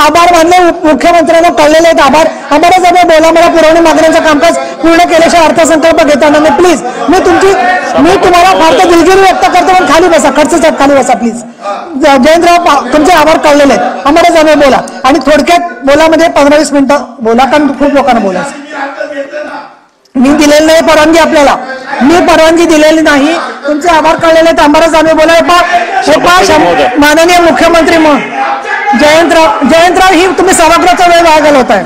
आभार मानले मुख्यमंत्र्यांना कळलेले आहेत आभार. अंबादास दानवे बोला. मला पुरवणी मागण्यांचं कामकाज पूर्ण केल्याशिवाय अर्थसंकल्प घेताना नाही. प्लीज मी तुम्हाला फार तर दिलगिरी व्यक्त करतो पण खाली बसा. खर्च खाली बसा प्लीज. जयंतराव तुमचे आभार कळलेले आहेत. अंबादास दानवे बोला आणि थोडक्यात बोला. म्हणजे 15-20 मिनिटं बोला कारण खूप लोकांना बोलायचं. मी दिलेली नाही परवानगी आपल्याला. मी परवानगी दिलेली नाही. तुमचे आभार कळलेले आहेत. अंबादास दानवे बोला. माननीय मुख्यमंत्री जयंतराव ही तुम्ही सभागृहाचा वेळ वाया घालवताय.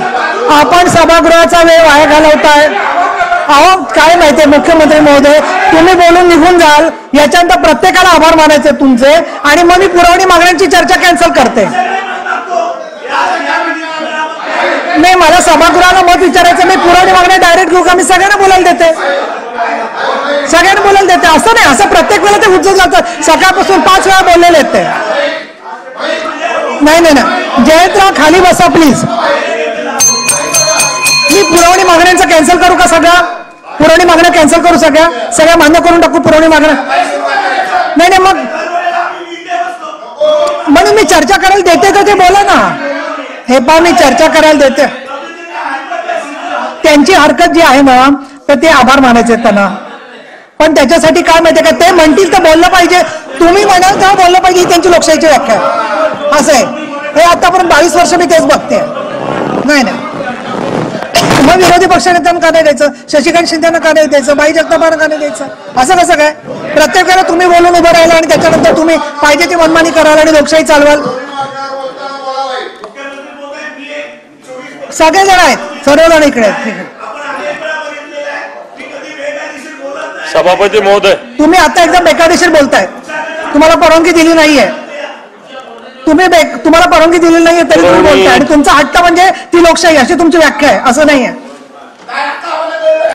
आपण सभागृहाचा वेळ वाया घालवताय. अहो काय माहितीये मुख्यमंत्री महोदय, तुम्ही बोलून निघून जाल. याच्यानंतर प्रत्येकाला आभार मानायचे तुमचे आणि मग मी पुरवणी मागण्यांची चर्चा कॅन्सल करते. नाही मला सभागृहाला मत विचारायचं. मी पुरवणी मागण्या डायरेक्ट घेऊ का? मी सगळ्यांना बोलायला देते. असं नाही. असं प्रत्येक वेळेला ते उज्जत जातात. सकाळपासून 5 वेळा बोललेले आहेत ते. नाही जयंतराव खाली बसा प्लीज. मी पुरवणी मागण्यांचं कॅन्सल करू का? पुरवणी मागण्या कॅन्सल करू. सगळ्या मान्य करून टाकू पुरवणी मागण्या. नाही मग म्हणून मी चर्चा करायला देते तर ते बोला ना. हे पहा मी चर्चा करायला देते. त्यांची हरकत जी आहे ना तर ते आभार मानायचे त्यांना. पण त्याच्यासाठी काय माहितीये का, ते म्हणतील तर बोललं पाहिजे. तुम्ही म्हणाल तेव्हा बोललं पाहिजे. ही त्यांची लोकशाहीची व्याख्या आहे. असं आहे. हे आतापर्यंत 22 वर्ष मी तेच बघते. नाही मग विरोधी पक्षनेत्यांना का नाही द्यायचं? शशिकांत शिंदेना का नाही द्यायचं? बाई जगतापांना का नाही द्यायचं? असं कसं काय? प्रत्येक वेळेला तुम्ही बोलून उभं राहिला आणि त्याच्यानंतर तुम्ही पाहिजे ती मनमानी कराल आणि लोकशाही चालवाल. सगळेजण आहेत. सर्वजण इकडे आहेत. सभापती महोदय तुम्ही आता एकदम बेकायदेशीर बोलताय. तुम्हाला परवानगी दिली नाहीये. तुम्हाला परवानगी दिलेली नाहीये तरी तुम्ही बोलताय आणि तुमचा हट्ट म्हणजे ती लोकशाही अशी तुमची व्याख्या आहे. असं नाहीये.